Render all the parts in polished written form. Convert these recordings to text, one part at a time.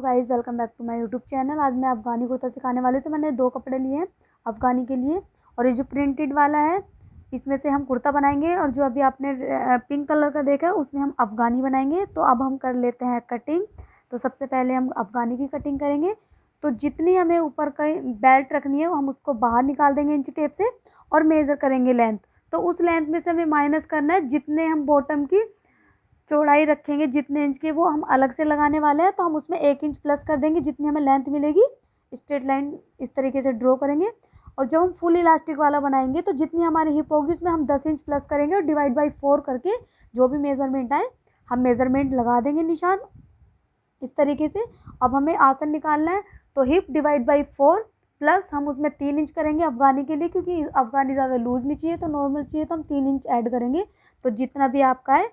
Guys, welcome back to my YouTube channel. आज मैं अफ़गानी कुर्ता सिखाने वाली हूँ। तो मैंने 2 कपड़े लिए हैं अफ़गानी के लिए, और ये जो प्रिंटेड वाला है इसमें से हम कुर्ता बनाएंगे, और जो अभी आपने पिंक कलर का देखा है उसमें हम अफ़गानी बनाएंगे। तो अब हम कर लेते हैं कटिंग। तो सबसे पहले हम अफ़गानी की कटिंग करेंगे। तो जितनी हमें ऊपर का बेल्ट रखनी है वो हम उसको बाहर निकाल देंगे इंची टेप से, और मेज़र करेंगे लेंथ। तो उस लेंथ में से हमें माइनस करना है जितने हम बॉटम की चौड़ाई रखेंगे, जितने इंच के वो हम अलग से लगाने वाले हैं। तो हम उसमें 1 इंच प्लस कर देंगे, जितनी हमें लेंथ मिलेगी। स्ट्रेट लाइन इस तरीके से ड्रॉ करेंगे। और जब हम फुल इलास्टिक वाला बनाएंगे तो जितनी हमारी हिप होगी उसमें हम 10 इंच प्लस करेंगे, और डिवाइड बाई 4 करके जो भी मेज़रमेंट आए हम मेज़रमेंट लगा देंगे निशान इस तरीके से। अब हमें आसन निकालना है, तो हिप डिवाइड बाई 4 प्लस हम उसमें 3 इंच करेंगे अफ़गानी के लिए, क्योंकि अफ़गानी ज़्यादा लूज़ नहीं चाहिए, तो नॉर्मल चाहिए, तो हम 3 इंच ऐड करेंगे। तो जितना भी आपका है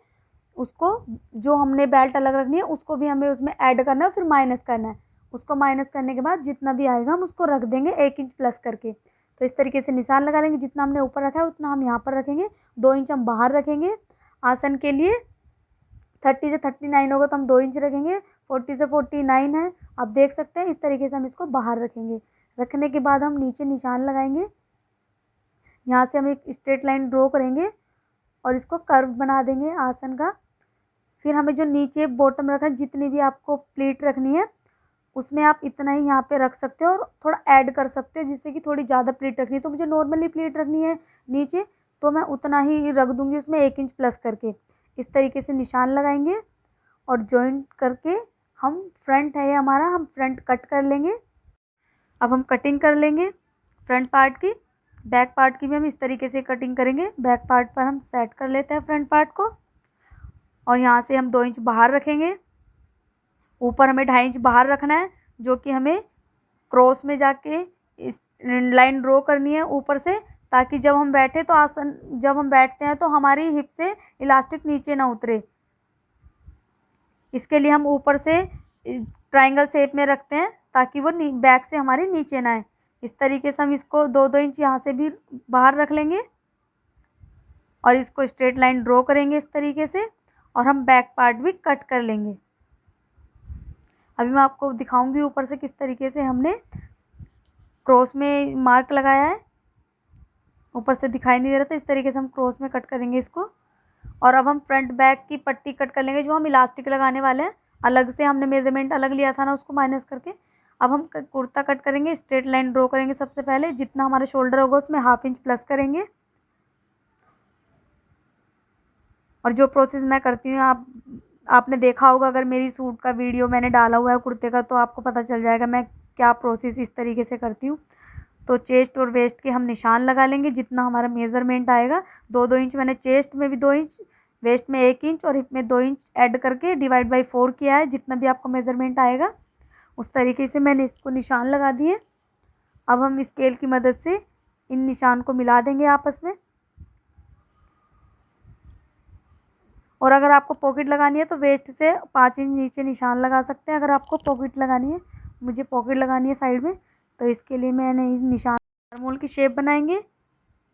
उसको, जो हमने बेल्ट अलग रखनी है उसको भी हमें उसमें ऐड करना है, फिर माइनस करना है। उसको माइनस करने के बाद जितना भी आएगा हम उसको रख देंगे 1 इंच प्लस करके। तो इस तरीके से निशान लगा लेंगे। जितना हमने ऊपर रखा है उतना हम यहाँ पर रखेंगे, 2 इंच हम बाहर रखेंगे। आसन के लिए 30 से 39 होगा तो हम 2 इंच रखेंगे, 40 से 49 है, आप देख सकते हैं। इस तरीके से हम इसको बाहर रखेंगे। रखने के बाद हम नीचे निशान लगाएंगे। यहाँ से हम एक स्ट्रेट लाइन ड्रॉ करेंगे और इसको कर्व बना देंगे आसन का। फिर हमें जो नीचे बॉटम रखना है, जितनी भी आपको प्लीट रखनी है उसमें आप इतना ही यहाँ पे रख सकते हो, और थोड़ा ऐड कर सकते हो, जिससे कि थोड़ी ज़्यादा प्लीट रखनी है। तो मुझे नॉर्मली प्लीट रखनी है नीचे, तो मैं उतना ही रख दूँगी उसमें 1 इंच प्लस करके। इस तरीके से निशान लगाएंगे और जॉइंट करके हम फ्रंट है ये हमारा, हम फ्रंट कट कर लेंगे। अब हम कटिंग कर लेंगे फ्रंट पार्ट की। बैक पार्ट की भी हम इस तरीके से कटिंग करेंगे। बैक पार्ट पर हम सेट कर लेते हैं फ्रंट पार्ट को, और यहाँ से हम 2 इंच बाहर रखेंगे। ऊपर हमें 2.5 इंच बाहर रखना है, जो कि हमें क्रॉस में जाके इस लाइन ड्रॉ करनी है ऊपर से, ताकि जब हम बैठे तो आसन, जब हम बैठते हैं तो हमारी हिप से इलास्टिक नीचे ना उतरे। इसके लिए हम ऊपर से ट्रायंगल शेप में रखते हैं ताकि वो बैक से हमारी नीचे ना आए। इस तरीके से हम इसको 2-2 इंच यहाँ से भी बाहर रख लेंगे, और इसको स्ट्रेट लाइन ड्रॉ करेंगे इस तरीके से, और हम बैक पार्ट भी कट कर लेंगे। अभी मैं आपको दिखाऊंगी ऊपर से किस तरीके से हमने क्रॉस में मार्क लगाया है। ऊपर से दिखाई नहीं दे रहा था, इस तरीके से हम क्रॉस में कट करेंगे इसको। और अब हम फ्रंट बैक की पट्टी कट कर लेंगे, जो हम इलास्टिक लगाने वाले हैं। अलग से हमने मेजरमेंट अलग लिया था ना, उसको माइनस करके अब हम कुर्ता कट करेंगे। स्ट्रेट लाइन ड्रॉ करेंगे सबसे पहले, जितना हमारा शोल्डर होगा उसमें 1/2 इंच प्लस करेंगे। और जो प्रोसेस मैं करती हूँ आपने देखा होगा, अगर मेरी सूट का वीडियो मैंने डाला हुआ है कुर्ते का, तो आपको पता चल जाएगा मैं क्या प्रोसेस इस तरीके से करती हूँ। तो चेस्ट और वेस्ट के हम निशान लगा लेंगे, जितना हमारा मेज़रमेंट आएगा। 2-2 इंच मैंने चेस्ट में भी 2 इंच, वेस्ट में 1 इंच और हिप में 2 इंच ऐड करके डिवाइड बाई 4 किया है। जितना भी आपका मेज़रमेंट आएगा उस तरीके से मैंने इसको निशान लगा दिए। अब हम स्केल की मदद से इन निशान को मिला देंगे आपस में। और अगर आपको पॉकेट लगानी है तो वेस्ट से 5 इंच नीचे निशान लगा सकते हैं। अगर आपको पॉकेट लगानी है, मुझे पॉकेट लगानी है साइड में, तो इसके लिए मैंने इस निशान आर्महोल की शेप बनाएंगे।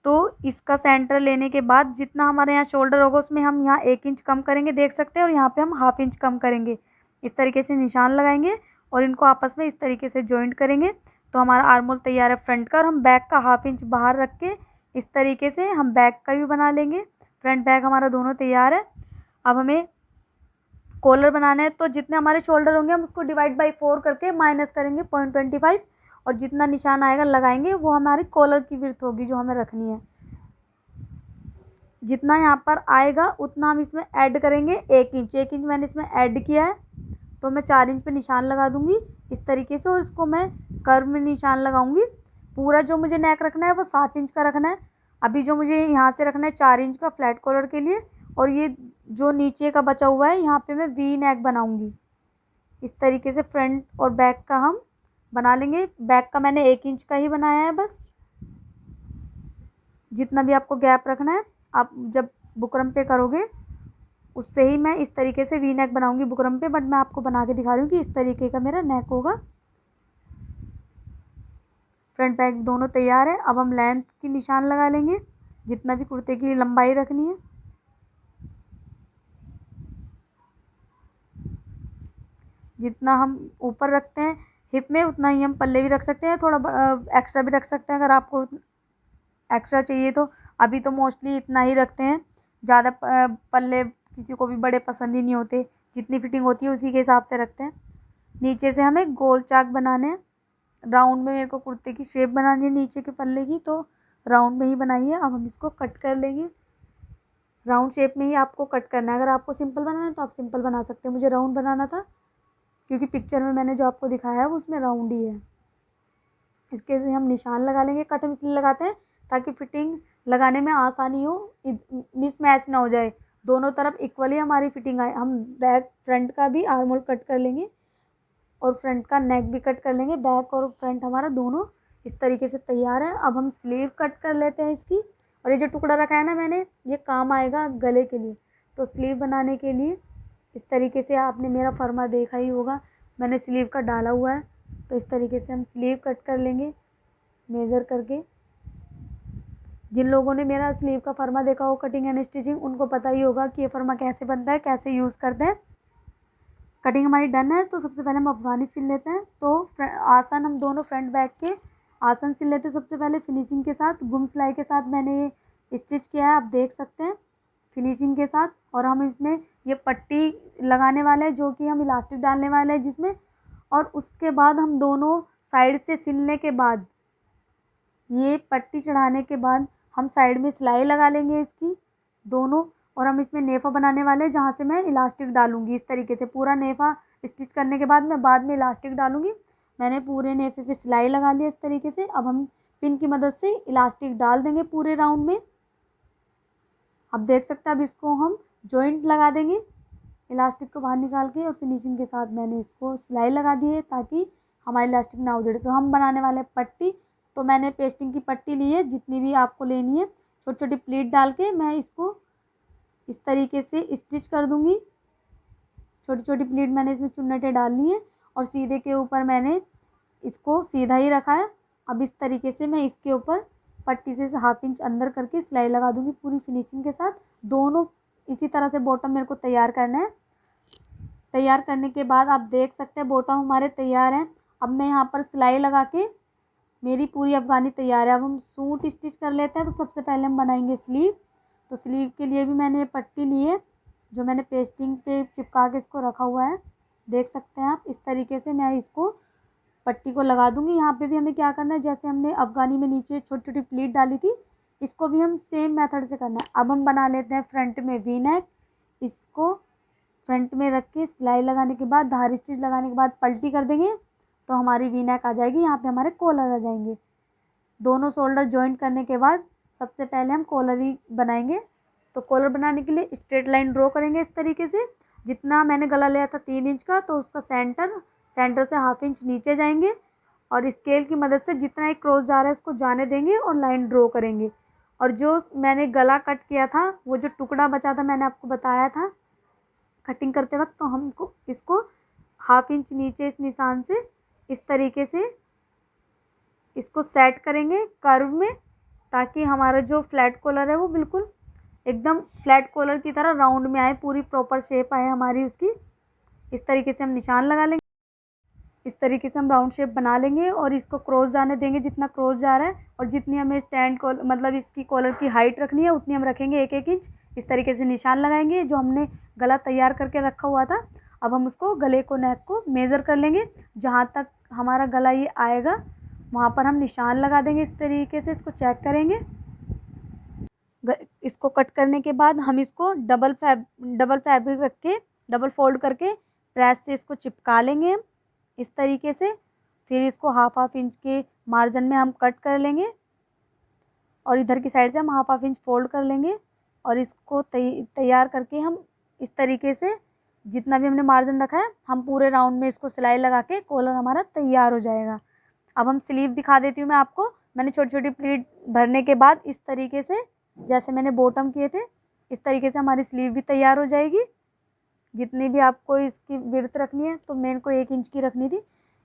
तो इसका सेंटर लेने के बाद जितना हमारे यहाँ शोल्डर होगा उसमें हम यहाँ 1 इंच कम करेंगे, देख सकते हैं, और यहाँ पे हम 1/2 इंच कम करेंगे। इस तरीके से निशान लगाएंगे और इनको आपस में इस तरीके से जॉइंट करेंगे। तो हमारा आर्महोल तैयार है फ्रंट का। और हम बैक का 1/2 इंच बाहर रख के इस तरीके से हम बैक का भी बना लेंगे। फ्रंट बैक हमारा दोनों तैयार है। अब हमें कॉलर बनाना है, तो जितने हमारे शोल्डर होंगे हम उसको डिवाइड बाई 4 करके माइनस करेंगे 0.25, और जितना निशान आएगा लगाएंगे, वो हमारी कॉलर की विड्थ होगी जो हमें रखनी है। जितना यहाँ पर आएगा उतना हम इसमें ऐड करेंगे 1 इंच। 1 इंच मैंने इसमें ऐड किया है, तो मैं 4 इंच पे निशान लगा दूंगी इस तरीके से, और इसको मैं कर्व में निशान लगाऊंगी। पूरा जो मुझे नेक रखना है वो 7 इंच का रखना है। अभी जो मुझे यहाँ से रखना है 4 इंच का फ्लैट कॉलर के लिए, और ये जो नीचे का बचा हुआ है यहाँ पे मैं वी नेक बनाऊंगी। इस तरीके से फ्रंट और बैक का हम बना लेंगे। बैक का मैंने 1 इंच का ही बनाया है बस। जितना भी आपको गैप रखना है, आप जब बुकरम पे करोगे उससे ही मैं इस तरीके से वी नेक बनाऊंगी बुकरम पे, बट मैं आपको बना के दिखा रही हूँ कि इस तरीके का मेरा नेक होगा। फ्रंट बैक दोनों तैयार है। अब हम लेंथ की निशान लगा लेंगे, जितना भी कुर्ते की लंबाई रखनी है। जितना हम ऊपर रखते हैं हिप में उतना ही हम पल्ले भी रख सकते हैं, थोड़ा एक्स्ट्रा भी रख सकते हैं अगर आपको एक्स्ट्रा चाहिए तो। अभी तो मोस्टली इतना ही रखते हैं, ज़्यादा पल्ले किसी को भी बड़े पसंद ही नहीं होते, जितनी फिटिंग होती है उसी के हिसाब से रखते हैं। नीचे से हमें गोल चाक बनाने हैं, राउंड में मेरे को कुर्ते की शेप बनानी है नीचे के पल्ले की, तो राउंड में ही बनाई है। अब हम इसको कट कर लेंगे, राउंड शेप में ही आपको कट करना है। अगर आपको सिंपल बनाना है तो आप सिंपल बना सकते हैं, मुझे राउंड बनाना था क्योंकि पिक्चर में मैंने जो आपको दिखाया है वो उसमें राउंड ही है। इसके लिए हम निशान लगा लेंगे। कट हम इसलिए लगाते हैं ताकि फिटिंग लगाने में आसानी हो, मिसमैच ना हो जाए, दोनों तरफ इक्वली हमारी फिटिंग आए। हम बैक फ्रंट का भी आर्म होल कट कर लेंगे और फ्रंट का नेक भी कट कर लेंगे। बैक और फ्रंट हमारा दोनों इस तरीके से तैयार है। अब हम स्लीव कट कर लेते हैं इसकी। और ये जो टुकड़ा रखा है ना मैंने, ये काम आएगा गले के लिए। तो स्लीव बनाने के लिए इस तरीके से, आपने मेरा फर्मा देखा ही होगा, मैंने स्लीव का डाला हुआ है। तो इस तरीके से हम स्लीव कट कर लेंगे मेज़र करके। जिन लोगों ने मेरा स्लीव का फर्मा देखा हो कटिंग एंड स्टिचिंग, उनको पता ही होगा कि ये फर्मा कैसे बनता है, कैसे यूज़ करते हैं। कटिंग हमारी डन है, तो सबसे पहले हम अफगानी सिल लेते हैं। तो आसन हम दोनों फ्रंट बैक के आसन सिल लेते हैं सबसे पहले फिनिशिंग के साथ। गुम सिलाई के साथ मैंने ये स्टिच किया है, आप देख सकते हैं फिनिशिंग के साथ। और हम इसमें ये पट्टी लगाने वाले हैं जो कि हम इलास्टिक डालने वाले हैं जिसमें। और उसके बाद हम दोनों साइड से सिलने के बाद, ये पट्टी चढ़ाने के बाद हम साइड में सिलाई लगा लेंगे इसकी दोनों। और हम इसमें नेफ़ा बनाने वाले हैं जहाँ से मैं इलास्टिक डालूंगी। इस तरीके से पूरा नेफ़ा स्टिच करने के बाद मैं बाद में इलास्टिक डालूंगी। मैंने पूरे नेफ़े पे सिलाई लगा लिया इस तरीके से। अब हम पिन की मदद से इलास्टिक डाल देंगे पूरे राउंड में। अब देख सकते हैं, अब इसको हम जॉइंट लगा देंगे इलास्टिक को बाहर निकाल के। और फिनिशिंग के साथ मैंने इसको सिलाई लगा दी है ताकि हमारी इलास्टिक ना उधड़े। तो हम बनाने वाले पट्टी, तो मैंने पेस्टिंग की पट्टी ली है, जितनी भी आपको लेनी है। छोटी छोटी प्लीट डाल के मैं इसको इस तरीके से स्टिच कर दूंगी। छोटी छोटी प्लीट मैंने इसमें चुन्नटें डालनी है और सीधे के ऊपर मैंने इसको सीधा ही रखा है। अब इस तरीके से मैं इसके ऊपर पट्टी से 1/2 इंच अंदर करके सिलाई लगा दूंगी पूरी फिनिशिंग के साथ। दोनों इसी तरह से बॉटम मेरे को तैयार करना है। तैयार करने के बाद आप देख सकते हैं बॉटम हमारे तैयार हैं। अब मैं यहाँ पर सिलाई लगा के, मेरी पूरी अफगानी तैयार है। अब हम सूट स्टिच कर लेते हैं। तो सबसे पहले हम बनाएंगे स्लीव। तो स्लीव के लिए भी मैंने पट्टी ली है जो मैंने पेस्टिंग पे चिपका के इसको रखा हुआ है, देख सकते हैं आप। इस तरीके से मैं इसको पट्टी को लगा दूंगी। यहाँ पे भी हमें क्या करना है, जैसे हमने अफगानी में नीचे छोटी छोटी प्लीट डाली थी, इसको भी हम सेम मेथड से करना है। अब हम बना लेते हैं फ्रंट में वी नेक। इसको फ्रंट में रख के सिलाई लगाने के बाद, धारी स्टिच लगाने के बाद पलटी कर देंगे तो हमारी वी नेक आ जाएगी। यहाँ पे हमारे कॉलर आ जाएंगे। दोनों शोल्डर जॉइंट करने के बाद सबसे पहले हम कॉलर ही बनाएंगे। तो कॉलर बनाने के लिए स्ट्रेट लाइन ड्रॉ करेंगे इस तरीके से। जितना मैंने गला लिया था 3 इंच का, तो उसका सेंटर से 1/2 इंच नीचे जाएंगे और स्केल की मदद से जितना एक क्रॉस जा रहा है उसको जाने देंगे और लाइन ड्रॉ करेंगे। और जो मैंने गला कट किया था, वो जो टुकड़ा बचा था, मैंने आपको बताया था कटिंग करते वक्त, तो हमको इसको 1/2 इंच नीचे इस निशान से इस तरीके से इसको सेट करेंगे कर्व में, ताकि हमारा जो फ्लैट कॉलर है वो बिल्कुल एकदम फ्लैट कॉलर की तरह राउंड में आए, पूरी प्रॉपर शेप आए हमारी उसकी। इस तरीके से हम निशान लगा लेंगे। इस तरीके से हम राउंड शेप बना लेंगे और इसको क्रॉस जाने देंगे जितना क्रॉस जा रहा है। और जितनी हमें स्टैंड कॉलर, मतलब इसकी कॉलर की हाइट रखनी है, उतनी हम रखेंगे 1-1 इंच। इस तरीके से निशान लगाएंगे जो हमने गला तैयार करके रखा हुआ था। अब हम उसको गले को, नेक को मेज़र कर लेंगे। जहाँ तक हमारा गला ये आएगा वहाँ पर हम निशान लगा देंगे। इस तरीके से इसको चेक करेंगे। इसको कट करने के बाद हम इसको डबल फैब्रिक रख के, डबल फोल्ड करके प्रेस से इसको चिपका लेंगे इस तरीके से। फिर इसको 1/2 इंच के मार्जिन में हम कट कर लेंगे और इधर की साइड से हम 1/2 इंच फोल्ड कर लेंगे। और इसको तैयार करके हम इस तरीके से, जितना भी हमने मार्जिन रखा है, हम पूरे राउंड में इसको सिलाई लगा के कॉलर हमारा तैयार हो जाएगा। अब हम स्लीव दिखा देती हूँ मैं आपको। मैंने छोटी छोटी प्लीट भरने के बाद इस तरीके से, जैसे मैंने बॉटम किए थे, इस तरीके से हमारी स्लीव भी तैयार हो जाएगी। जितनी भी आपको इसकी विड्थ रखनी है, तो मेरे को 1 इंच की रखनी थी।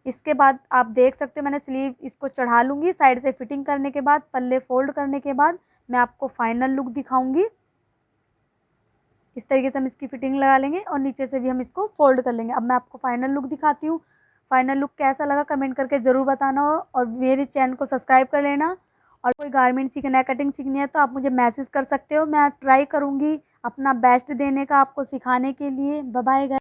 इसके बाद आप देख सकते हो मैंने स्लीव इसको चढ़ा लूँगी। साइड से फिटिंग करने के बाद, पल्ले फोल्ड करने के बाद मैं आपको फाइनल लुक दिखाऊंगी। इस तरीके से हम इसकी फिटिंग लगा लेंगे और नीचे से भी हम इसको फोल्ड कर लेंगे। अब मैं आपको फाइनल लुक दिखाती हूँ। फाइनल लुक कैसा लगा कमेंट करके ज़रूर बताना हो, और मेरे चैनल को सब्सक्राइब कर लेना। और कोई गारमेंट सीखना है, कटिंग सीखनी है तो आप मुझे मैसेज कर सकते हो। मैं ट्राई करूँगी अपना बेस्ट देने का आपको सिखाने के लिए। Bye bye.